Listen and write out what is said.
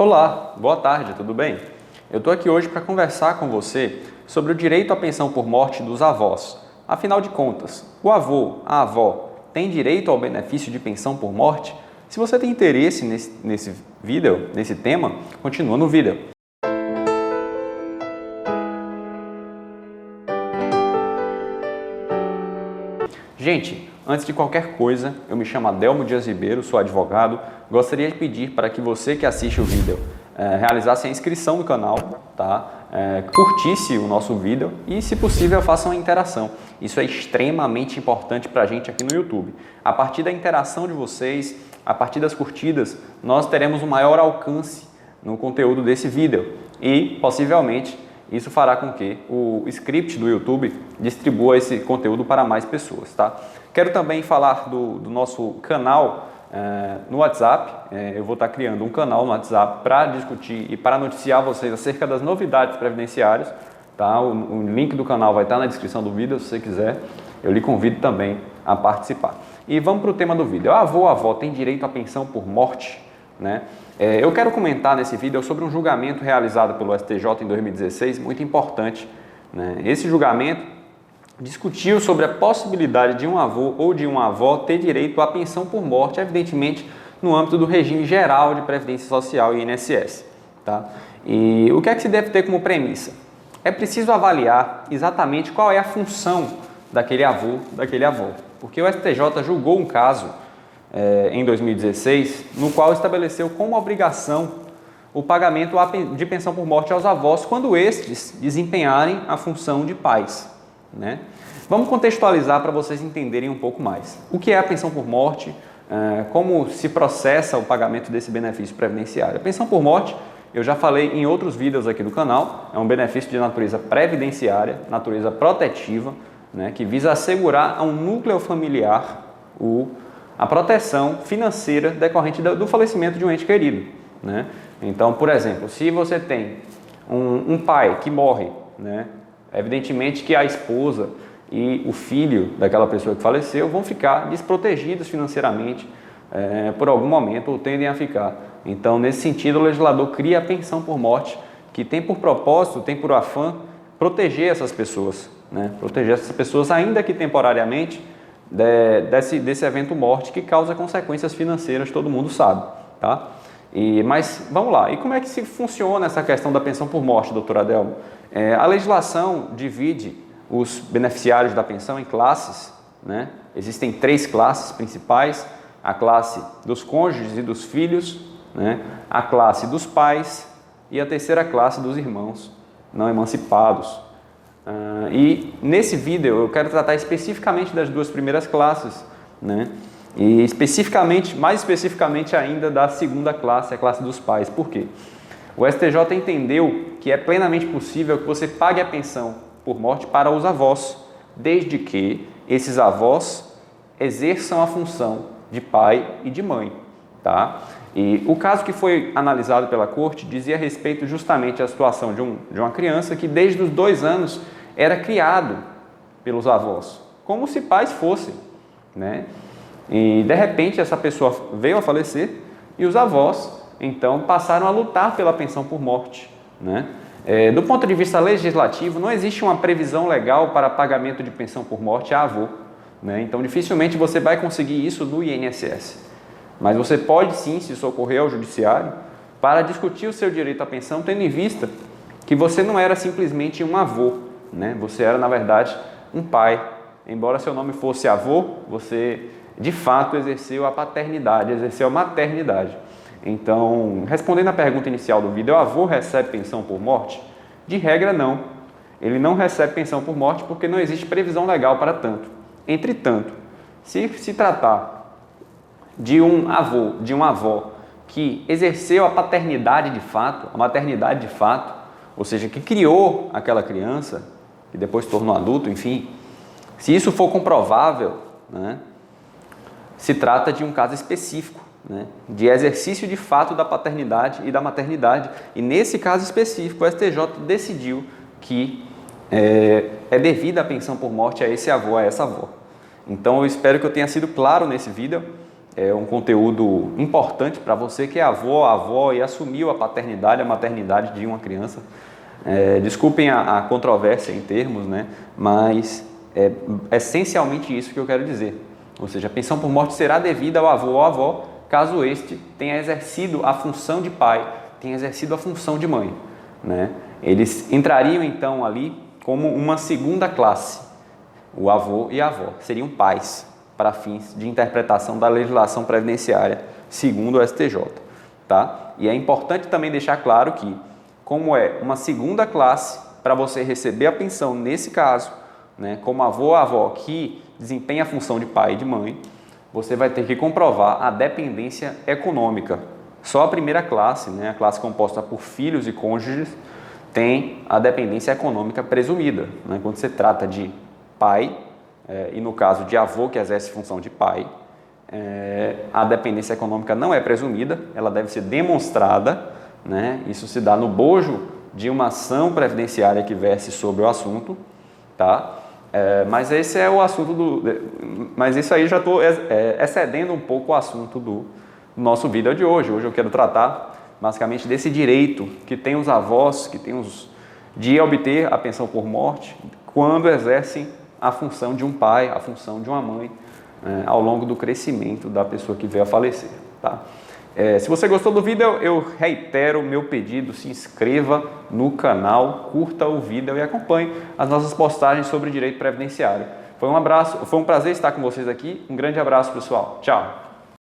Olá, boa tarde, tudo bem? Eu estou aqui hoje para conversar com você sobre o direito à pensão por morte dos avós. Afinal de contas, o avô, a avó, tem direito ao benefício de pensão por morte? Se você tem interesse nesse vídeo, nesse tema, continua no vídeo. Gente, antes de qualquer coisa, eu me chamo Adelmo Dias Ribeiro, sou advogado. Gostaria de pedir para que você que assiste o vídeo realizasse a inscrição no canal, tá? Curtisse o nosso vídeo e, se possível, faça uma interação. Isso é extremamente importante para a gente aqui no YouTube. A partir da interação de vocês, a partir das curtidas, nós teremos um maior alcance no conteúdo desse vídeo e, possivelmente, isso fará com que o script do YouTube distribua esse conteúdo para mais pessoas, tá? Quero também falar do nosso canal no WhatsApp. Eu vou estar criando um canal no WhatsApp para discutir e para noticiar vocês acerca das novidades previdenciárias, tá? O link do canal vai estar na descrição do vídeo, se você quiser. Eu lhe convido também a participar. E vamos para o tema do vídeo. Avô, avó tem direito à pensão por morte, né? Eu quero comentar nesse vídeo sobre um julgamento realizado pelo STJ em 2016, muito importante, né? Esse julgamento discutiu sobre a possibilidade de um avô ou de uma avó ter direito à pensão por morte, evidentemente no âmbito do regime geral de Previdência Social e INSS. Tá? E o que é que se deve ter como premissa? É preciso avaliar exatamente qual é a função daquele avô, daquele avó, porque o STJ julgou um caso em 2016, no qual estabeleceu como obrigação o pagamento de pensão por morte aos avós quando estes desempenharem a função de pais, né? Vamos contextualizar para vocês entenderem um pouco mais. O que é a pensão por morte, como se processa o pagamento desse benefício previdenciário. A pensão por morte, eu já falei em outros vídeos aqui do canal, é um benefício de natureza previdenciária, natureza protetiva, né, que visa assegurar a um núcleo familiar a proteção financeira decorrente do falecimento de um ente querido, né? Então, por exemplo, se você tem um pai que morre, né, evidentemente que a esposa e o filho daquela pessoa que faleceu vão ficar desprotegidos financeiramente por algum momento ou tendem a ficar. Então, nesse sentido, o legislador cria a pensão por morte, que tem por propósito, tem por afã, proteger essas pessoas, né? Proteger essas pessoas, ainda que temporariamente, desse evento morte que causa consequências financeiras, todo mundo sabe, tá? Mas vamos lá, e como é que se funciona essa questão da pensão por morte, doutor Adelmo? A legislação divide os beneficiários da pensão em classes, né? Existem 3 classes principais: a classe dos cônjuges e dos filhos, né? A classe dos pais e a terceira classe dos irmãos não emancipados. E nesse vídeo eu quero tratar especificamente das 2 primeiras classes, né? E mais especificamente ainda da segunda classe, a classe dos pais. Por quê? O STJ entendeu que é plenamente possível que você pague a pensão por morte para os avós, desde que esses avós exerçam a função de pai e de mãe, tá? E o caso que foi analisado pela Corte dizia respeito justamente à situação de uma criança que desde os 2 anos era criado pelos avós, como se pais fossem, né? E de repente essa pessoa veio a falecer e os avós então passaram a lutar pela pensão por morte, né? Do ponto de vista legislativo, não existe uma previsão legal para pagamento de pensão por morte a avô, né? Então dificilmente você vai conseguir isso no INSS, mas você pode sim se socorrer ao judiciário para discutir o seu direito à pensão, tendo em vista que você não era simplesmente um avô, né? Você era, na verdade, um pai. Embora seu nome fosse avô, você de fato exerceu a paternidade, exerceu a maternidade. Então, respondendo à pergunta inicial do vídeo, o avô recebe pensão por morte? De regra, não. Ele não recebe pensão por morte porque não existe previsão legal para tanto. Entretanto, se se tratar de um avô, de uma avó que exerceu a paternidade de fato, a maternidade de fato, ou seja, que criou aquela criança, que depois se tornou adulto, enfim, se isso for comprovável, né, se trata de um caso específico, né, de exercício de fato da paternidade e da maternidade. E nesse caso específico, o STJ decidiu que é devida a pensão por morte a esse avô, a essa avó. Então eu espero que eu tenha sido claro nesse vídeo, é um conteúdo importante para você que é avó e assumiu a paternidade, a maternidade de uma criança. Desculpem a controvérsia em termos, né? Mas é essencialmente isso que eu quero dizer. Ou seja, a pensão por morte será devida ao avô ou à avó, caso este tenha exercido a função de pai, tenha exercido a função de mãe, né? Eles entrariam então ali como uma segunda classe. O avô e a avó seriam pais para fins de interpretação da legislação previdenciária, segundo o STJ, tá? E é importante também deixar claro que, como é uma segunda classe, para você receber a pensão nesse caso, né, como avô ou avó que desempenha a função de pai e de mãe, você vai ter que comprovar a dependência econômica. Só a primeira classe, né, a classe composta por filhos e cônjuges, tem a dependência econômica presumida, né, quando se trata de pai, e no caso de avô que exerce função de pai, a dependência econômica não é presumida, ela deve ser demonstrada, né? Isso se dá no bojo de uma ação previdenciária que verse sobre o assunto, tá? Mas esse é o assunto mas isso aí já estou excedendo um pouco o assunto do nosso vídeo de hoje. Hoje eu quero tratar basicamente desse direito que tem os avós, de obter a pensão por morte quando exercem a função de um pai, a função de uma mãe, ao longo do crescimento da pessoa que veio a falecer, tá? Se você gostou do vídeo, eu reitero o meu pedido, se inscreva no canal, curta o vídeo e acompanhe as nossas postagens sobre direito previdenciário. Foi um prazer estar com vocês aqui, um grande abraço pessoal, tchau!